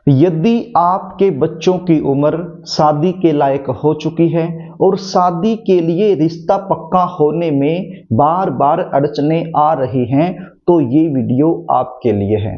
यदि आपके बच्चों की उम्र शादी के लायक हो चुकी है और शादी के लिए रिश्ता पक्का होने में बार बार अड़चनें आ रही हैं, तो ये वीडियो आपके लिए है।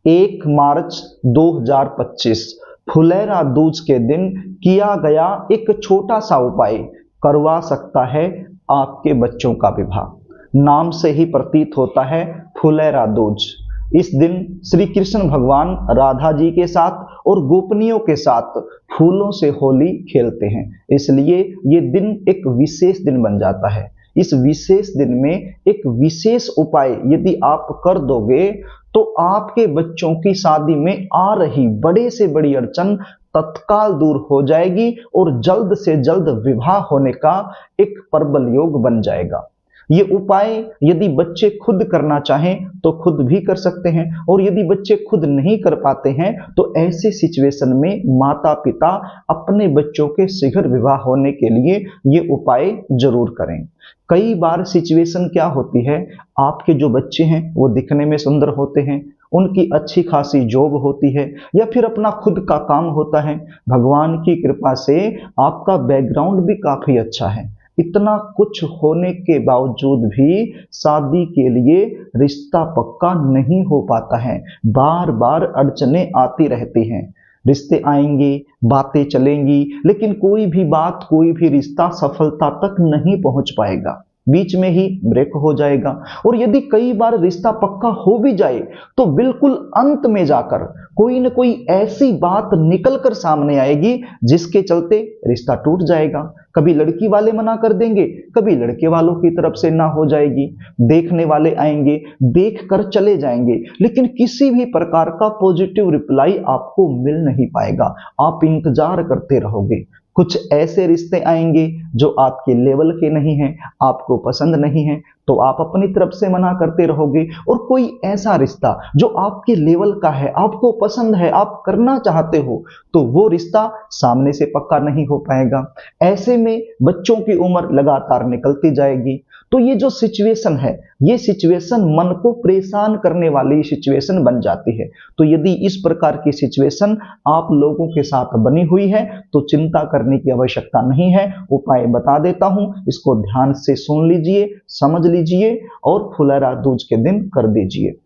1 मार्च 2025 फुलेरा दूज के दिन किया गया एक छोटा सा उपाय करवा सकता है आपके बच्चों का विवाह। नाम से ही प्रतीत होता है फुलेरा दूज। इस दिन श्री कृष्ण भगवान राधा जी के साथ और गोपनियों के साथ फूलों से होली खेलते हैं, इसलिए ये दिन एक विशेष दिन बन जाता है। इस विशेष दिन में एक विशेष उपाय यदि आप कर दोगे तो आपके बच्चों की शादी में आ रही बड़े से बड़ी अड़चन तत्काल दूर हो जाएगी और जल्द से जल्द विवाह होने का एक प्रबल योग बन जाएगा। ये उपाय यदि बच्चे खुद करना चाहें तो खुद भी कर सकते हैं, और यदि बच्चे खुद नहीं कर पाते हैं तो ऐसे सिचुएशन में माता पिता अपने बच्चों के शीघ्र विवाह होने के लिए ये उपाय जरूर करें। कई बार सिचुएशन क्या होती है, आपके जो बच्चे हैं वो दिखने में सुंदर होते हैं, उनकी अच्छी खासी जॉब होती है या फिर अपना खुद का काम होता है, भगवान की कृपा से आपका बैकग्राउंड भी काफी अच्छा है। इतना कुछ होने के बावजूद भी शादी के लिए रिश्ता पक्का नहीं हो पाता है। बार बार अड़चनें आती रहती हैं। रिश्ते आएंगे, बातें चलेंगी, लेकिन कोई भी बात, कोई भी रिश्ता सफलता तक नहीं पहुंच पाएगा, बीच में ही ब्रेक हो जाएगा। और यदि कई बार रिश्ता पक्का हो भी जाए तो बिल्कुल अंत में जाकर कोई न कोई ऐसी बात निकल कर सामने आएगी जिसके चलते रिश्ता टूट जाएगा। कभी लड़की वाले मना कर देंगे, कभी लड़के वालों की तरफ से ना हो जाएगी, देखने वाले आएंगे, देख कर चले जाएंगे, लेकिन किसी भी प्रकार का पॉजिटिव रिप्लाई आपको मिल नहीं पाएगा। आप इंतजार करते रहोगे। कुछ ऐसे रिश्ते आएंगे जो आपके लेवल के नहीं हैं, आपको पसंद नहीं है, तो आप अपनी तरफ से मना करते रहोगे। और कोई ऐसा रिश्ता जो आपके लेवल का है, आपको पसंद है, आप करना चाहते हो, तो वो रिश्ता सामने से पक्का नहीं हो पाएगा। ऐसे में बच्चों की उम्र लगातार निकलती जाएगी। तो ये जो सिचुएशन है, ये सिचुएशन मन को परेशान करने वाली सिचुएशन बन जाती है। तो यदि इस प्रकार की सिचुएशन आप लोगों के साथ बनी हुई है तो चिंता करने की आवश्यकता नहीं है। उपाय बता देता हूं, इसको ध्यान से सुन लीजिए, समझ लीजिए और फुलेरा दूज के दिन कर दीजिए।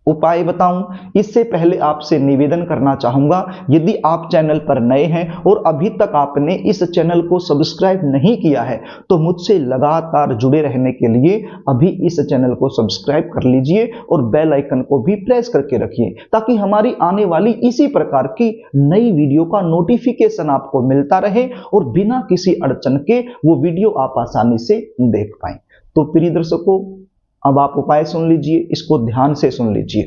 उपाय बताऊं इससे पहले आपसे निवेदन करना चाहूंगा, यदि आप चैनल पर नए हैं और अभी तक आपने इस चैनल को सब्सक्राइब नहीं किया है तो मुझसे लगातार जुड़े रहने के लिए अभी इस चैनल को सब्सक्राइब कर लीजिए और बेल आइकन को भी प्रेस करके रखिए, ताकि हमारी आने वाली इसी प्रकार की नई वीडियो का नोटिफिकेशन आपको मिलता रहे और बिना किसी अड़चन के वो वीडियो आप आसानी से देख पाएं। तो प्रिय दर्शकों, अब आप उपाय सुन लीजिए, इसको ध्यान से सुन लीजिए।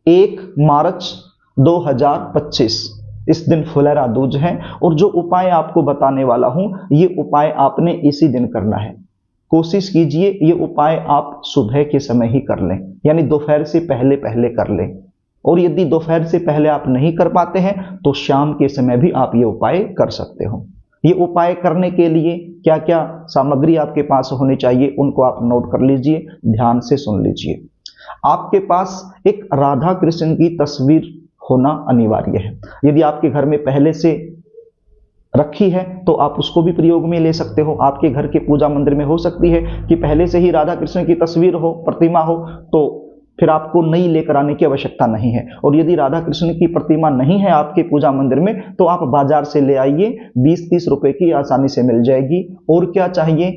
1 मार्च 2025 इस दिन फुलेरा दूज है और जो उपाय आपको बताने वाला हूं, ये उपाय आपने इसी दिन करना है। कोशिश कीजिए ये उपाय आप सुबह के समय ही कर लें, यानी दोपहर से पहले पहले कर लें। और यदि दोपहर से पहले आप नहीं कर पाते हैं तो शाम के समय भी आप ये उपाय कर सकते हो। ये उपाय करने के लिए क्या क्या सामग्री आपके पास होनी चाहिए उनको आप नोट कर लीजिए, ध्यान से सुन लीजिए। आपके पास एक राधा कृष्ण की तस्वीर होना अनिवार्य है। यदि आपके घर में पहले से रखी है तो आप उसको भी प्रयोग में ले सकते हो। आपके घर के पूजा मंदिर में हो सकती है कि पहले से ही राधा कृष्ण की तस्वीर हो, प्रतिमा हो, तो फिर आपको नई लेकर आने की आवश्यकता नहीं है। और यदि राधा कृष्ण की प्रतिमा नहीं है आपके पूजा मंदिर में तो आप बाजार से ले आइए, 20-30 रुपए की आसानी से मिल जाएगी। और क्या चाहिए,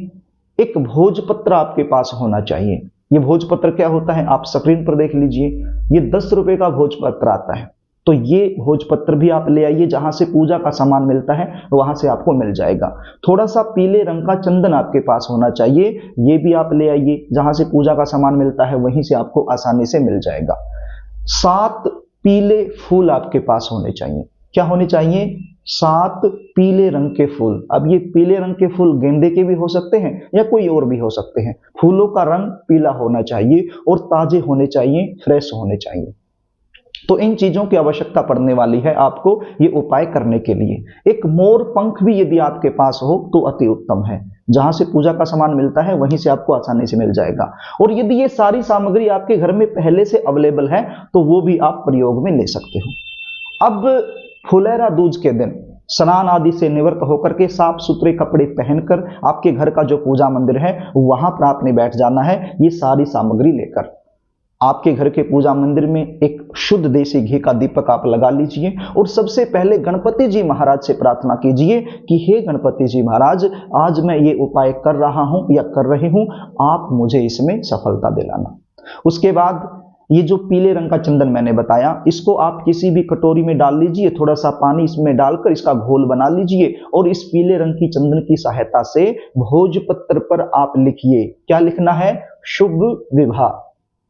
एक भोजपत्र आपके पास होना चाहिए। ये भोजपत्र क्या होता है आप स्क्रीन पर देख लीजिए, ये 10 रुपए का भोजपत्र आता है। तो ये भोजपत्र भी आप ले आइए, जहां से पूजा का सामान मिलता है वहां से आपको मिल जाएगा। थोड़ा सा पीले रंग का चंदन आपके पास होना चाहिए, ये भी आप ले आइए, जहां से पूजा का सामान मिलता है वहीं से आपको आसानी से मिल जाएगा। 7 पीले फूल आपके पास होने चाहिए। क्या होने चाहिए, 7 पीले रंग के फूल। अब ये पीले रंग के फूल गेंदे के भी हो सकते हैं या कोई और भी हो सकते हैं। फूलों का रंग पीला होना चाहिए और ताजे होने चाहिए, फ्रेश होने चाहिए। तो इन चीजों की आवश्यकता पड़ने वाली है आपको ये उपाय करने के लिए। एक मोर पंख भी यदि आपके पास हो तो अति उत्तम है, जहां से पूजा का सामान मिलता है वहीं से आपको आसानी से मिल जाएगा। और यदि ये सारी सामग्री आपके घर में पहले से अवेलेबल है तो वो भी आप प्रयोग में ले सकते हो। अब फुलेरा दूज के दिन स्नान आदि से निवृत्त होकर के साफ सुथरे कपड़े पहनकर आपके घर का जो पूजा मंदिर है वहां पर आपने बैठ जाना है। ये सारी सामग्री लेकर आपके घर के पूजा मंदिर में एक शुद्ध देसी घी का दीपक आप लगा लीजिए और सबसे पहले गणपति जी महाराज से प्रार्थना कीजिए कि हे गणपति जी महाराज, आज मैं ये उपाय कर रहा हूं या कर रही हूं, आप मुझे इसमें सफलता दिलाना। उसके बाद ये जो पीले रंग का चंदन मैंने बताया, इसको आप किसी भी कटोरी में डाल लीजिए, थोड़ा सा पानी इसमें डालकर इसका घोल बना लीजिए और इस पीले रंग की चंदन की सहायता से भोजपत्र पर आप लिखिए। क्या लिखना है? शुभ विवाह।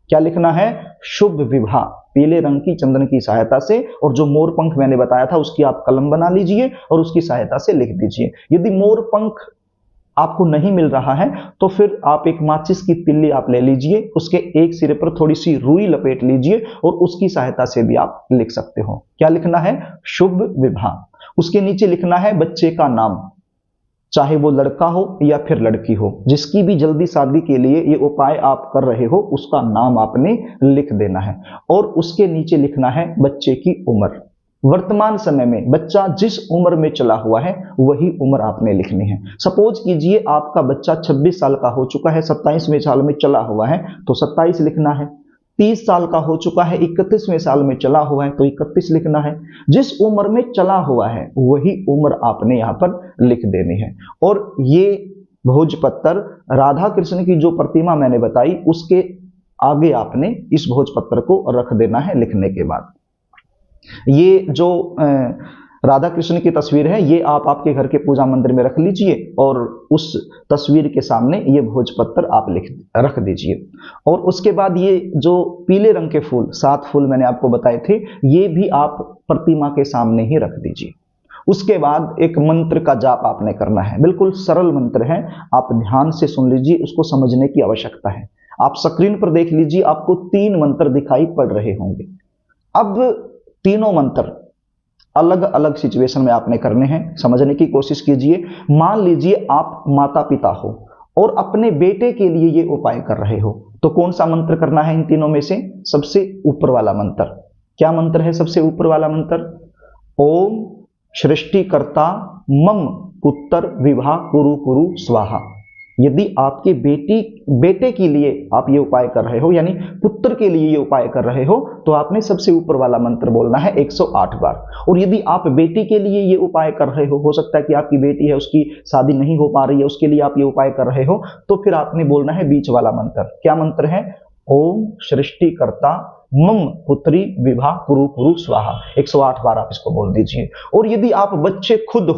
क्या लिखना है? शुभ विवाह। पीले रंग की चंदन की सहायता से, और जो मोर पंख मैंने बताया था उसकी आप कलम बना लीजिए और उसकी सहायता से लिख दीजिए। यदि मोर पंख आपको नहीं मिल रहा है तो फिर आप एक माचिस की तिल्ली आप ले लीजिए, उसके एक सिरे पर थोड़ी सी रुई लपेट लीजिए और उसकी सहायता से भी आप लिख सकते हो। क्या लिखना है? शुभ विवाह। उसके नीचे लिखना है बच्चे का नाम, चाहे वो लड़का हो या फिर लड़की हो, जिसकी भी जल्दी शादी के लिए ये उपाय आप कर रहे हो उसका नाम आपने लिख देना है। और उसके नीचे लिखना है बच्चे की उम्र। वर्तमान समय में बच्चा जिस उम्र में चला हुआ है वही उम्र आपने लिखनी है। सपोज कीजिए आपका बच्चा 26 साल का हो चुका है, 27वें साल में चला हुआ है तो 27 लिखना है। 30 साल का हो चुका है, 31वें साल में चला हुआ है तो 31 लिखना है। जिस उम्र में चला हुआ है वही उम्र आपने यहाँ पर लिख देनी है। और ये भोजपत्र राधा कृष्ण की जो प्रतिमा मैंने बताई उसके आगे आपने इस भोजपत्र को रख देना है लिखने के बाद। ये जो राधा कृष्ण की तस्वीर है ये आप आपके घर के पूजा मंदिर में रख लीजिए और उस तस्वीर के सामने ये भोजपत्र आप रख दीजिए। और उसके बाद ये जो पीले रंग के फूल, 7 फूल मैंने आपको बताए थे, ये भी आप प्रतिमा के सामने ही रख दीजिए। उसके बाद एक मंत्र का जाप आपने करना है, बिल्कुल सरल मंत्र है, आप ध्यान से सुन लीजिए, उसको समझने की आवश्यकता है। आप स्क्रीन पर देख लीजिए, आपको 3 मंत्र दिखाई पड़ रहे होंगे। अब तीनों मंत्र अलग अलग सिचुएशन में आपने करने हैं, समझने की कोशिश कीजिए। मान लीजिए आप माता पिता हो और अपने बेटे के लिए ये उपाय कर रहे हो, तो कौन सा मंत्र करना है इन तीनों में से? सबसे ऊपर वाला मंत्र। क्या मंत्र है सबसे ऊपर वाला मंत्र? ओम सृष्टिकर्ता मम पुत्र विवाह कुरु कुरु स्वाहा। यदि आपके बेटे के लिए आप ये उपाय कर रहे हो, यानी पुत्र के लिए ये उपाय कर रहे हो, तो आपने सबसे ऊपर वाला मंत्र बोलना है 108 बार। और यदि आप बेटी के लिए ये उपाय कर रहे हो सकता है कि आपकी बेटी है उसकी शादी नहीं हो पा रही है, उसके लिए आप ये उपाय कर रहे हो, तो फिर आपने बोलना है बीच वाला मंत्र। क्या मंत्र है? ओम सृष्टिकर्ता मम पुत्री विवाह कुरु कुरु स्वाहा। 108 बार आप इसको बोल दीजिए। और यदि आप बच्चे खुद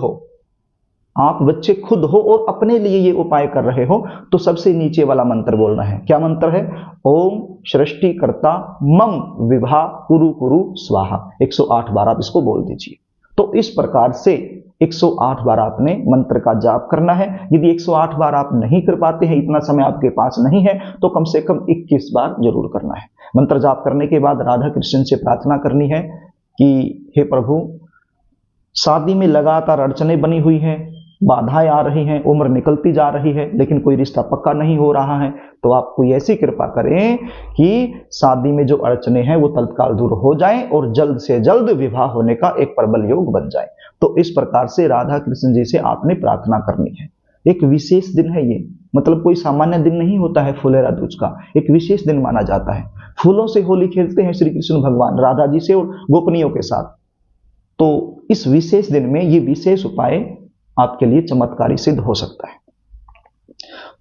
हो और अपने लिए ये उपाय कर रहे हो तो सबसे नीचे वाला मंत्र बोलना है। क्या मंत्र है? ओम सृष्टिकर्ता मम विवाह कुरु कुरु स्वाहा। 108 बार आप इसको बोल दीजिए। तो इस प्रकार से 108 बार आपने मंत्र का जाप करना है। यदि 108 बार आप नहीं कर पाते हैं, इतना समय आपके पास नहीं है, तो कम से कम 21 बार जरूर करना है। मंत्र जाप करने के बाद राधा कृष्ण से प्रार्थना करनी है कि हे प्रभु, शादी में लगातार अड़चनें बनी हुई हैं, बाधाएं आ रही हैं, उम्र निकलती जा रही है, लेकिन कोई रिश्ता पक्का नहीं हो रहा है, तो आप कोई ऐसी कृपा करें कि शादी में जो अड़चनें हैं वो तत्काल दूर हो जाएं और जल्द से जल्द विवाह होने का एक प्रबल योग बन जाए। तो इस प्रकार से राधा कृष्ण जी से आपने प्रार्थना करनी है। एक विशेष दिन है ये, मतलब कोई सामान्य दिन नहीं होता है फुलेरा दूज का, एक विशेष दिन माना जाता है। फूलों से होली खेलते हैं श्री कृष्ण भगवान राधा जी से और गोपनियों के साथ। तो इस विशेष दिन में ये विशेष उपाय आपके लिए चमत्कारी सिद्ध हो सकता है।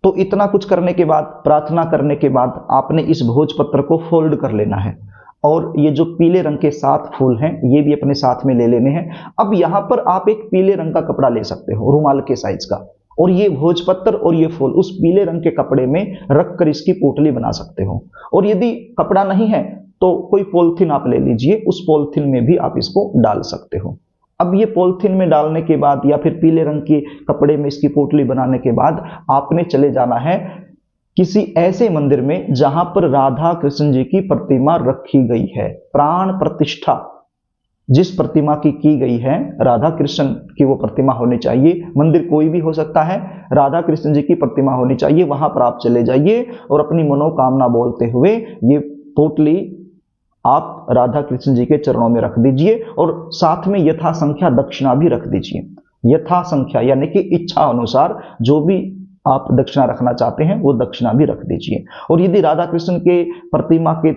तो इतना कुछ करने के बाद, प्रार्थना करने के बाद, आपने इस भोजपत्र को फोल्ड कर लेना है और ये जो पीले रंग के 7 फूल हैं ये भी अपने साथ में ले लेने हैं। अब यहां पर आप एक पीले रंग का कपड़ा ले सकते हो, रुमाल के साइज का, और ये भोजपत्र और ये फूल उस पीले रंग के कपड़े में रखकर इसकी पोटली बना सकते हो। और यदि कपड़ा नहीं है तो कोई पॉलिथीन आप ले लीजिए, उस पॉलिथीन में भी आप इसको डाल सकते हो। अब ये पॉलिथीन में डालने के बाद या फिर पीले रंग के कपड़े में इसकी पोटली बनाने के बाद आपने चले जाना है किसी ऐसे मंदिर में जहां पर राधा कृष्ण जी की प्रतिमा रखी गई है। प्राण प्रतिष्ठा जिस प्रतिमा की गई है, राधा कृष्ण की वो प्रतिमा होनी चाहिए। मंदिर कोई भी हो सकता है, राधा कृष्ण जी की प्रतिमा होनी चाहिए। वहां पर आप चले जाइए और अपनी मनोकामना बोलते हुए ये पोटली आप राधा कृष्ण जी के चरणों में रख दीजिए और साथ में यथा संख्या दक्षिणा भी रख दीजिए। यथा संख्या यानी कि इच्छा अनुसार जो भी आप दक्षिणा रखना चाहते हैं वो दक्षिणा भी रख दीजिए। और यदि राधा कृष्ण के प्रतिमा के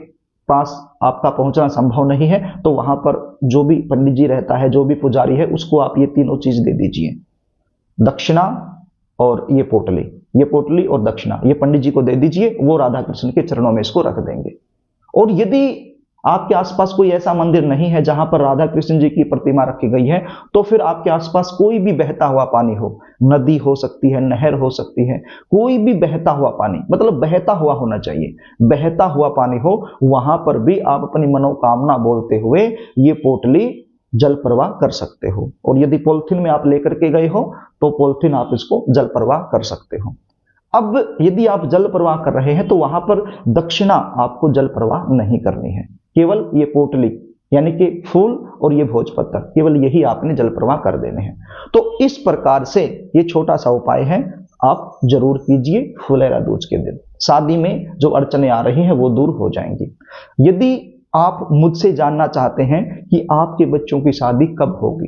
पास आपका पहुंचना संभव नहीं है तो वहां पर जो भी पंडित जी रहता है, जो भी पुजारी है, उसको आप ये तीनों चीज दे दीजिए, दक्षिणा और ये पोटली और दक्षिणा, ये पंडित जी को दे दीजिए, वो राधा कृष्ण के चरणों में इसको रख देंगे। और यदि आपके आसपास कोई ऐसा मंदिर नहीं है जहां पर राधा कृष्ण जी की प्रतिमा रखी गई है, तो फिर आपके आसपास कोई भी बहता हुआ पानी हो, नदी हो सकती है, नहर हो सकती है, कोई भी बहता हुआ पानी, मतलब बहता हुआ होना चाहिए, बहता हुआ पानी हो, वहां पर भी आप अपनी मनोकामना बोलते हुए ये पोटली जल प्रवाह कर सकते हो। और यदि पॉलिथीन में आप लेकर के गए हो तो पॉलिथीन आप इसको जल प्रवाह कर सकते हो। अब यदि आप जल प्रवाह कर रहे हैं तो वहां पर दक्षिणा आपको जल प्रवाह नहीं करनी है, केवल ये पोटली यानी कि फूल और ये भोजपत्र, केवल यही आपने जल प्रवाह कर देने हैं। तो इस प्रकार से ये छोटा सा उपाय है, आप जरूर कीजिए फुलेरा दूज के दिन। शादी में जो अड़चने आ रही हैं वो दूर हो जाएंगी। यदि आप मुझसे जानना चाहते हैं कि आपके बच्चों की शादी कब होगी,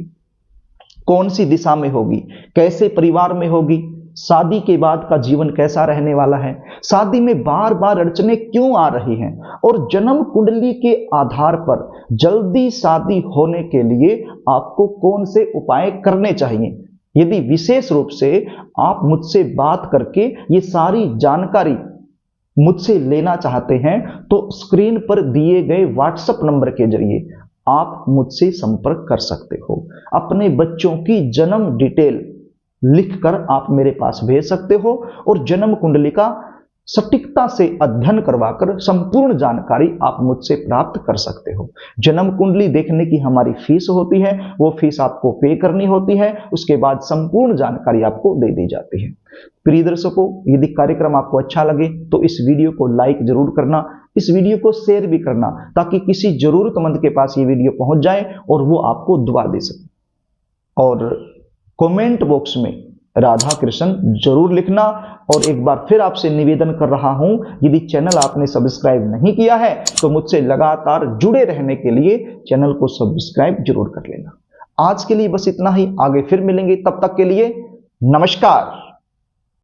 कौन सी दिशा में होगी, कैसे परिवार में होगी, शादी के बाद का जीवन कैसा रहने वाला है, शादी में बार बार अड़चने क्यों आ रही हैं, और जन्म कुंडली के आधार पर जल्दी शादी होने के लिए आपको कौन से उपाय करने चाहिए, यदि विशेष रूप से आप मुझसे बात करके ये सारी जानकारी मुझसे लेना चाहते हैं तो स्क्रीन पर दिए गए व्हाट्सएप नंबर के जरिए आप मुझसे संपर्क कर सकते हो। अपने बच्चों की जन्म डिटेल लिखकर आप मेरे पास भेज सकते हो और जन्म कुंडली का सटीकता से अध्ययन करवाकर संपूर्ण जानकारी आप मुझसे प्राप्त कर सकते हो। जन्म कुंडली देखने की हमारी फीस होती है, वो फीस आपको पे करनी होती है, उसके बाद संपूर्ण जानकारी आपको दे दी जाती है। प्रिय दर्शकों, यदि कार्यक्रम आपको अच्छा लगे तो इस वीडियो को लाइक जरूर करना, इस वीडियो को शेयर भी करना, ताकि किसी जरूरतमंद के पास ये वीडियो पहुंच जाए और वो आपको दुआ दे सके। और कमेंट बॉक्स में राधा कृष्ण जरूर लिखना। और एक बार फिर आपसे निवेदन कर रहा हूं, यदि चैनल आपने सब्सक्राइब नहीं किया है तो मुझसे लगातार जुड़े रहने के लिए चैनल को सब्सक्राइब जरूर कर लेना। आज के लिए बस इतना ही, आगे फिर मिलेंगे, तब तक के लिए नमस्कार।